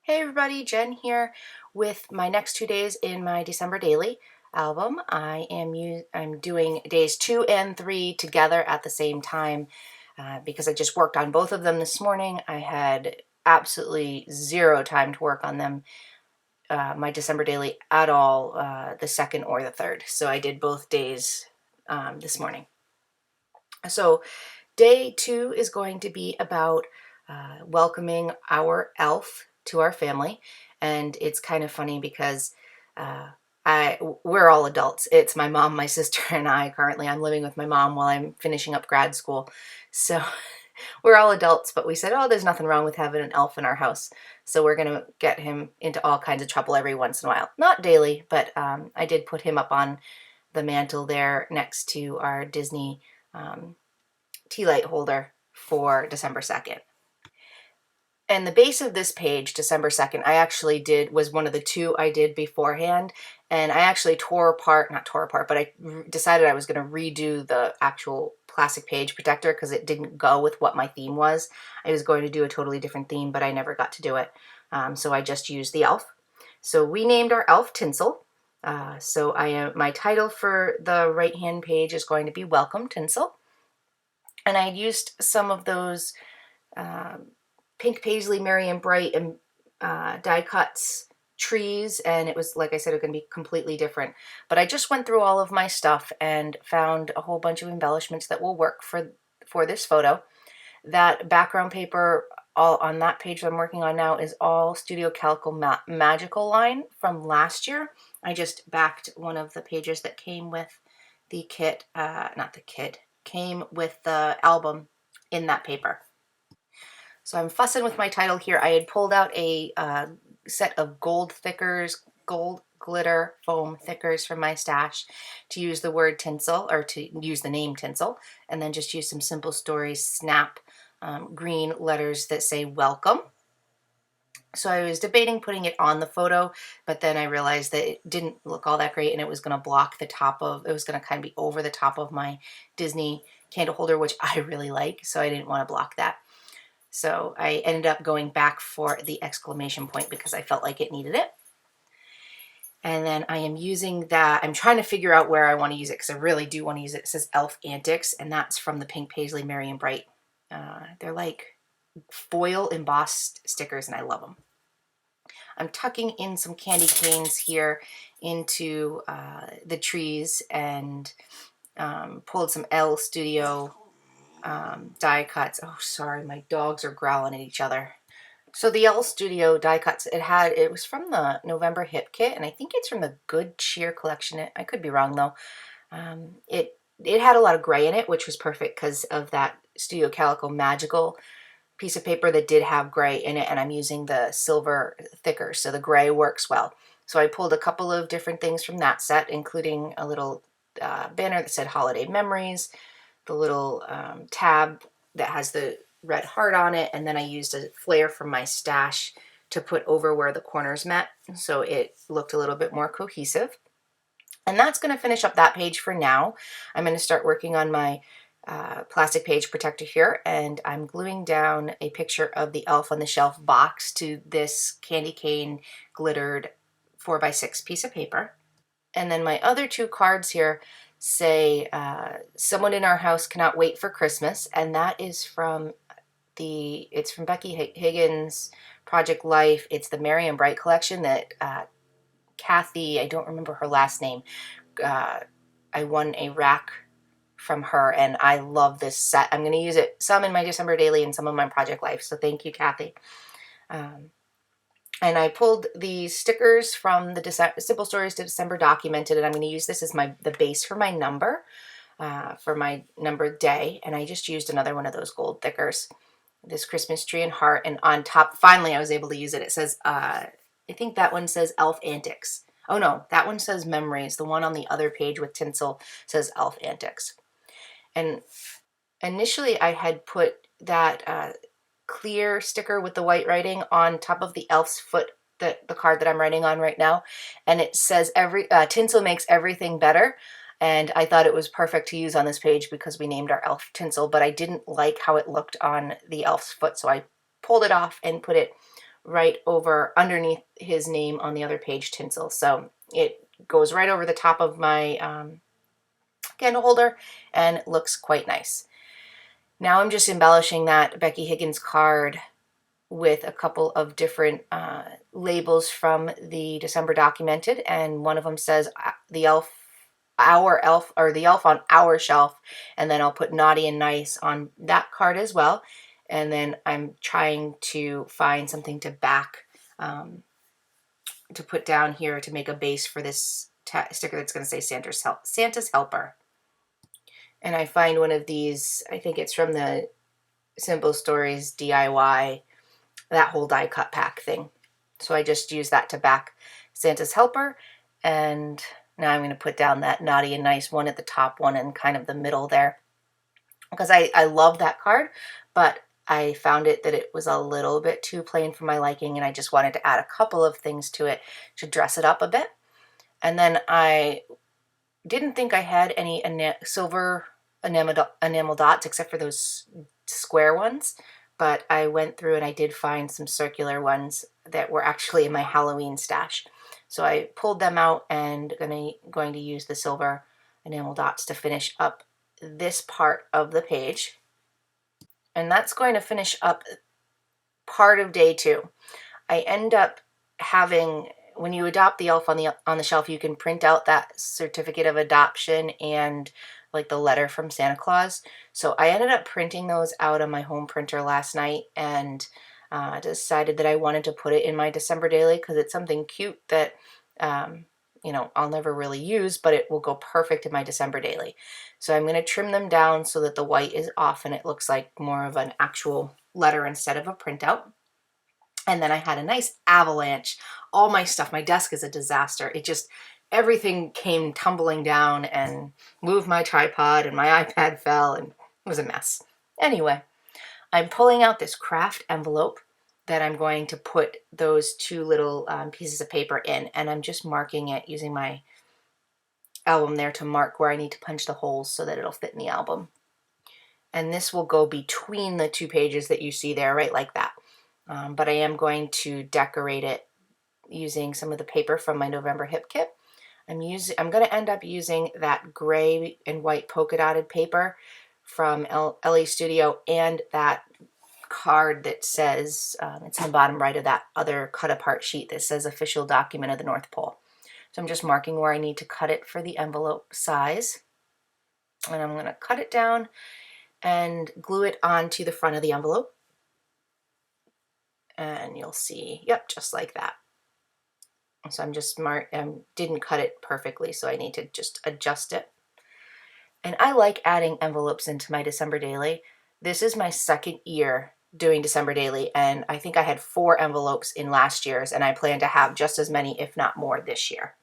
Hey everybody, Jen here with my next 2 days in my December daily album. I'm doing days 2 and 3 together at the same time because I just worked on both of them this morning. I had absolutely zero time to work on them, my December daily at all, the second or the third. So I did both days this morning. So day 2 is going to be about welcoming our elf to our family. And it's kind of funny because uh, we're all adults. It's my mom, my sister, and I currently. I'm living with my mom while I'm finishing up grad school. So we're all adults, but we said, oh, there's nothing wrong with having an elf in our house. So we're going to get him into all kinds of trouble every once in a while. Not daily, but I did put him up on the mantle there next to our Disney um, tea light holder for December 2nd. And the base of this page, December 2nd, was one of the two I did beforehand. And I actually not tore apart, but I decided I was going to redo the actual plastic page protector because it didn't go with what my theme was. I was going to do a totally different theme, but I never got to do it. So I just used the elf. So we named our elf Tinsel. My title for the right-hand page is going to be Welcome Tinsel. And I used some of those pink paisley, merry and bright, and die cuts trees, and it was, like I said, it was going to be completely different. But I just went through all of my stuff and found a whole bunch of embellishments that will work for this photo. That background paper all on that page that I'm working on now is all Studio Calico Magical line from last year. I just backed one of the pages that came with the kit, not the kit, came with the album in that paper. So I'm fussing with my title here. I had pulled out a set of gold glitter foam thickers from my stash to use the word tinsel, or to use the name tinsel, and then just use some Simple Stories snap green letters that say welcome. So I was debating putting it on the photo, but then I realized that it didn't look all that great, and it was going to block the top of, it was going to kind of be over the top of my Disney candle holder, which I really like, so I didn't want to block that. So I ended up going back for the exclamation point because I felt like it needed it. And then I am using that. I'm trying to figure out where I want to use it because I really do want to use it. It says Elf Antics, and that's from the Pink Paisley Merry and Bright. They're like foil embossed stickers, and I love them. I'm tucking in some candy canes here into the trees, and pulled some L Studio die cuts. Oh, sorry, my dogs are growling at each other. So the L Studio die cuts, it was from the November Hip Kit, and I think it's from the Good Cheer collection. I could be wrong though. It had a lot of gray in it, which was perfect because of that Studio Calico Magical piece of paper that did have gray in it, and I'm using the silver thicker, so the gray works well. So I pulled a couple of different things from that set, including a little banner that said Holiday Memories, the little tab that has the red heart on it, and then I used a flare from my stash to put over where the corners met, so it looked a little bit more cohesive. And that's going to finish up that page for now. I'm going to start working on my plastic page protector here, and I'm gluing down a picture of the Elf on the Shelf box to this candy cane glittered 4x6 piece of paper. And then my other two cards here say, someone in our house cannot wait for Christmas, and that is from it's from Becky Higgins' Project Life. It's the Merry and Bright collection that Kathy, I don't remember her last name, I won a rack from her, and I love this set. I'm going to use it some in my December daily and some in my Project Life, so thank you, Kathy. And I pulled these stickers from the Simple Stories to December Documented, and I'm going to use this as the base for my number day, and I just used another one of those gold thickers, this Christmas tree and heart, and on top, finally I was able to use it. It says, I think that one says Elf Antics. Oh no, that one says Memories. The one on the other page with tinsel says Elf Antics. And initially I had put that clear sticker with the white writing on top of the elf's foot, the card that I'm writing on right now, and it says tinsel makes everything better. And I thought it was perfect to use on this page because we named our elf Tinsel, but I didn't like how it looked on the elf's foot, so I pulled it off and put it right over underneath his name on the other page tinsel. So it goes right over the top of my candle holder and looks quite nice. Now I'm just embellishing that Becky Higgins card with a couple of different labels from the December Documented, and one of them says the elf, our elf, or the elf on our shelf, and then I'll put naughty and nice on that card as well. And then I'm trying to find something to back to put down here to make a base for this sticker that's going to say Santa's Helper. And I find one of these, I think it's from the Simple Stories DIY, that whole die cut pack thing. So I just use that to back Santa's Helper. And now I'm going to put down that naughty and nice one at the top, one in kind of the middle there. Because I love that card, but I found that it was a little bit too plain for my liking, and I just wanted to add a couple of things to it to dress it up a bit. And then I didn't think I had any silver enamel dots except for those square ones, but I went through and I did find some circular ones that were actually in my Halloween stash. So I pulled them out and going to use the silver enamel dots to finish up this part of the page. And that's going to finish up part of day 2. I end up having, when you adopt the elf on the shelf, you can print out that certificate of adoption and like the letter from Santa Claus. So I ended up printing those out on my home printer last night, and decided that I wanted to put it in my December daily because it's something cute that I'll never really use, but it will go perfect in my December daily. So I'm going to trim them down so that the white is off and it looks like more of an actual letter instead of a printout. And then I had a nice avalanche. All my stuff, my desk is a disaster. Everything came tumbling down and moved my tripod, and my iPad fell, and it was a mess. Anyway, I'm pulling out this craft envelope that I'm going to put those 2 little pieces of paper in, and I'm just marking it using my album there to mark where I need to punch the holes so that it'll fit in the album. And this will go between the 2 pages that you see there, right like that. But I am going to decorate it using some of the paper from my November Hip Kit. I'm going to end up using that gray and white polka dotted paper from LA Studio, and that card that says, it's in the bottom right of that other cut apart sheet that says official document of the North Pole. So I'm just marking where I need to cut it for the envelope size. And I'm going to cut it down and glue it onto the front of the envelope. And you'll see, yep, just like that. So I'm just didn't cut it perfectly, so I need to just adjust it. And I like adding envelopes into my December daily. This is my 2nd year doing December daily, and I think I had 4 envelopes in last year's, and I plan to have just as many, if not more, this year.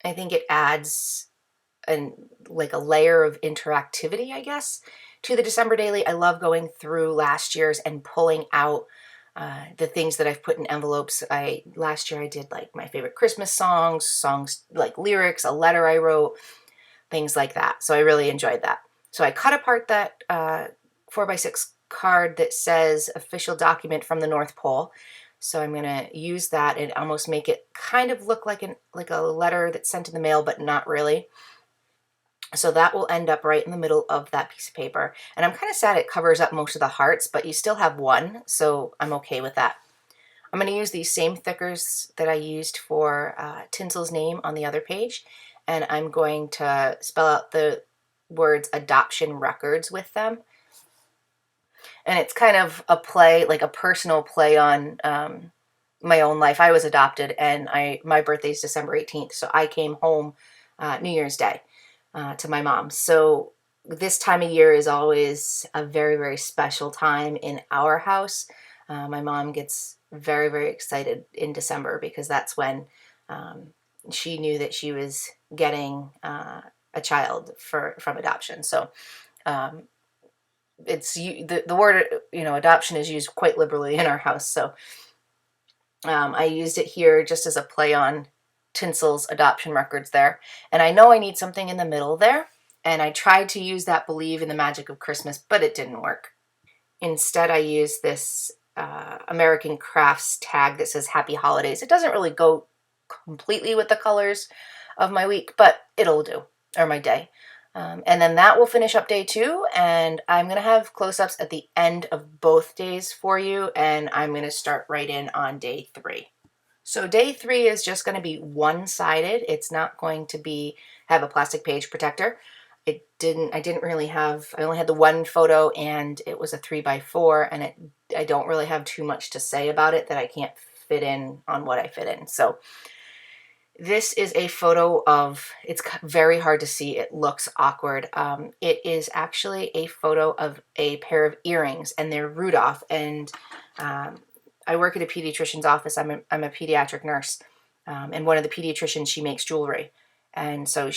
I think it adds a layer of interactivity, I guess, to the December daily. I love going through last year's and pulling out the things that I've put in envelopes. Last year I did like my favorite Christmas songs like lyrics, a letter I wrote, things like that. So I really enjoyed that. So I cut apart that 4x6 card that says official document from the North Pole. So I'm going to use that and almost make it kind of look like a letter that's sent in the mail, but not really. So that will end up right in the middle of that piece of paper. And I'm kind of sad it covers up most of the hearts, but you still have one, so I'm okay with that. I'm going to use these same thickers that I used for Tinsel's name on the other page, and I'm going to spell out the words adoption records with them. And it's kind of a play, like a personal play on my own life. I was adopted, and my birthday is December 18th, so I came home New Year's Day to my mom. So this time of year is always a very, very special time in our house. My mom gets very, very excited in December because that's when she knew that she was getting a child from adoption. So it's the word adoption is used quite liberally in our house. So I used it here just as a play on Tinsel's adoption records there. And I know I need something in the middle there. And I tried to use that believe in the magic of Christmas, but it didn't work. Instead, I used this American Crafts tag that says Happy Holidays. It doesn't really go completely with the colors of my week, but it'll do, or my day. And then that will finish up day 2, and I'm going to have close-ups at the end of both days for you, and I'm going to start right in on day 3. So day 3 is just going to be one-sided. It's not going to have a plastic page protector. I didn't really have, I only had the one photo, and it was a 3x4, and I don't really have too much to say about it that I can't fit in on what I fit in. So this is a photo of, it's very hard to see, it looks awkward. It is actually a photo of a pair of earrings, and they're Rudolph, and I work at a pediatrician's office. I'm a pediatric nurse, and one of the pediatricians, she makes jewelry, and so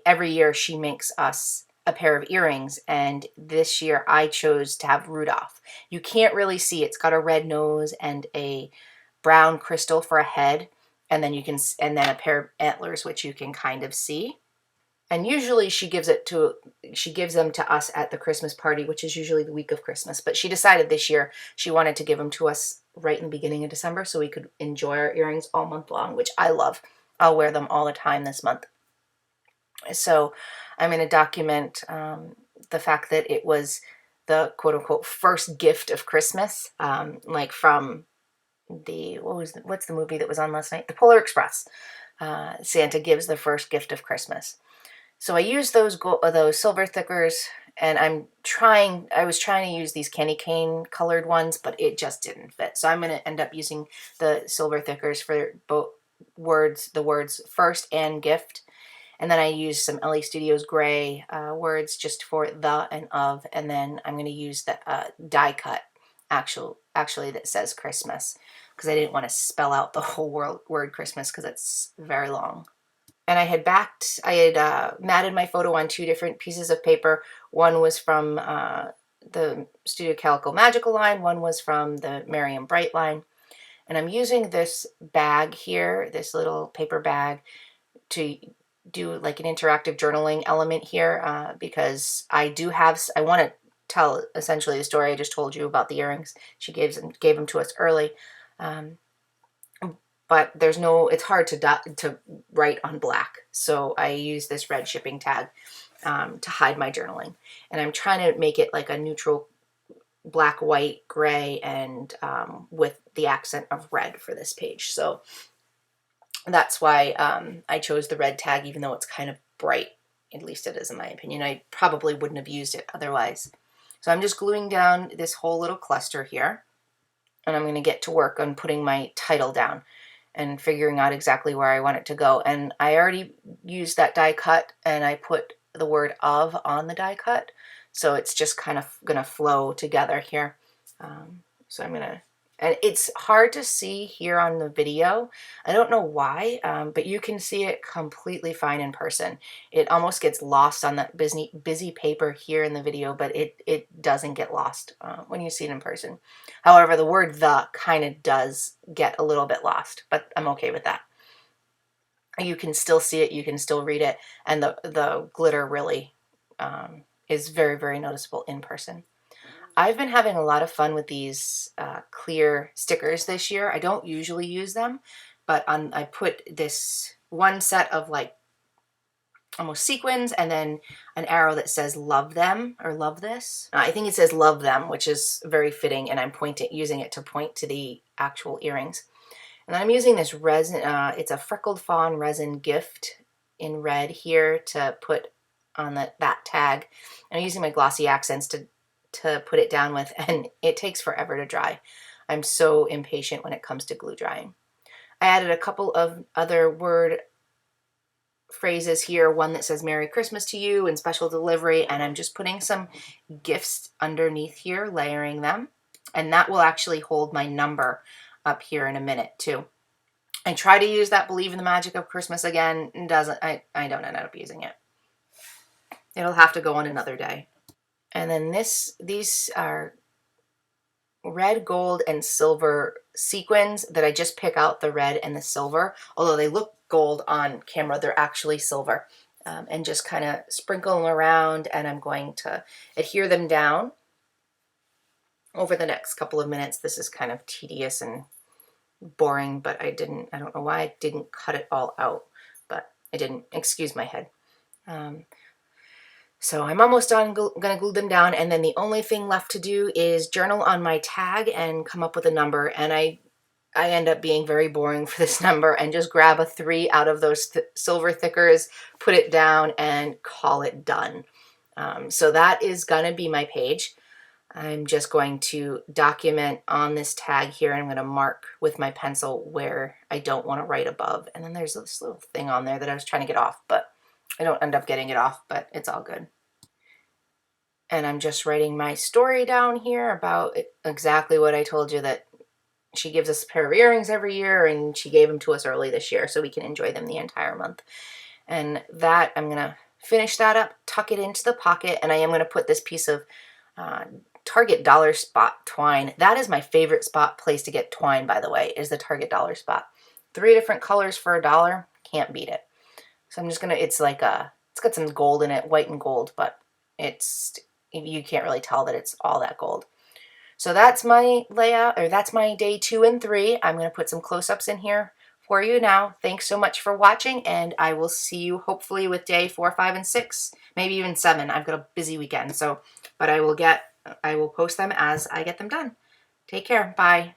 every year she makes us a pair of earrings, and this year I chose to have Rudolph. You can't really see, it's got a red nose and a brown crystal for a head, and then a pair of antlers, which you can kind of see. And usually she gives them to us at the Christmas party, which is usually the week of Christmas. But she decided this year she wanted to give them to us right in the beginning of December so we could enjoy our earrings all month long, which I love. I'll wear them all the time this month. So I'm going to document the fact that it was the quote-unquote first gift of Christmas, like from what's the movie that was on last night? The Polar Express. Santa gives the first gift of Christmas. So I used those silver thickers, and I was trying to use these candy cane colored ones, but it just didn't fit. So I'm going to end up using the silver thickers for both the words first and gift. And then I used some LA Studios gray words just for the and of, and then I'm going to use the die cut actually that says Christmas, because I didn't want to spell out the whole word Christmas because it's very long. And I had matted my photo on 2 different pieces of paper. One was from the Studio Calico Magical line, one was from the Merriam Bright line. And I'm using this bag here, this little paper bag, to do like an interactive journaling element here, because I want to tell essentially the story I just told you about the earrings. She gave them to us early, but it's hard to write on black, so I use this red shipping tag to hide my journaling, and I'm trying to make it like a neutral black, white, gray, and with the accent of red for this page. So that's why I chose the red tag, even though it's kind of bright. At least it is in my opinion. I probably wouldn't have used it otherwise. So I'm just gluing down this whole little cluster here, and I'm going to get to work on putting my title down and figuring out exactly where I want it to go. And I already used that die cut, and I put the word of on the die cut, so it's just kind of going to flow together here. So I'm going to, and it's hard to see here on the video. I don't know why, but you can see it completely fine in person. It almost gets lost on that busy paper here in the video, but it doesn't get lost when you see it in person. However, the word the kind of does get a little bit lost, but I'm okay with that. You can still see it, you can still read it, and the glitter really is very, very noticeable in person. I've been having a lot of fun with these clear stickers this year. I don't usually use them, but I put this one set of like almost sequins and then an arrow that says love them or love this. I think it says love them, which is very fitting, and I'm using it to point to the actual earrings. And then I'm using this resin, it's a freckled fawn resin gift in red here to put on that tag. And I'm using my glossy accents to put it down with, and it takes forever to dry. I'm so impatient when it comes to glue drying. I added a couple of other word phrases here, one that says Merry Christmas to you and special delivery, and I'm just putting some gifts underneath here, layering them, and that will actually hold my number up here in a minute too. I try to use that Believe in the Magic of Christmas again, and I don't end up using it. It'll have to go on another day. And then these are red, gold, and silver sequins that I just pick out the red and the silver. Although they look gold on camera, they're actually silver. And just kind of sprinkle them around, and I'm going to adhere them down. over the next couple of minutes. This is kind of tedious and boring, but I don't know why I didn't cut it all out, but I didn't. Excuse my head. So I'm almost done, gonna glue them down, and then the only thing left to do is journal on my tag and come up with a number. And I end up being very boring for this number and just grab a 3 out of those silver thickers, put it down, and call it done. So that is gonna be my page. I'm just going to document on this tag here, and I'm going to mark with my pencil where I don't want to write above. And then there's this little thing on there that I was trying to get off, but I don't end up getting it off, but it's all good. And I'm just writing my story down here about exactly what I told you, that she gives us a pair of earrings every year, and she gave them to us early this year so we can enjoy them the entire month. And that, I'm going to finish that up, tuck it into the pocket, and I am going to put this piece of Target Dollar Spot twine. That is my favorite spot place to get twine, by the way, is the Target Dollar Spot. 3 different colors for $1. Can't beat it. So I'm just going to, it's got some gold in it, white and gold, but you can't really tell that it's all that gold. So that's my layout, or that's my day 2 and 3. I'm going to put some close-ups in here for you now. Thanks so much for watching, and I will see you hopefully with day 4, 5, and 6, maybe even 7. I've got a busy weekend, but I will post them as I get them done. Take care. Bye.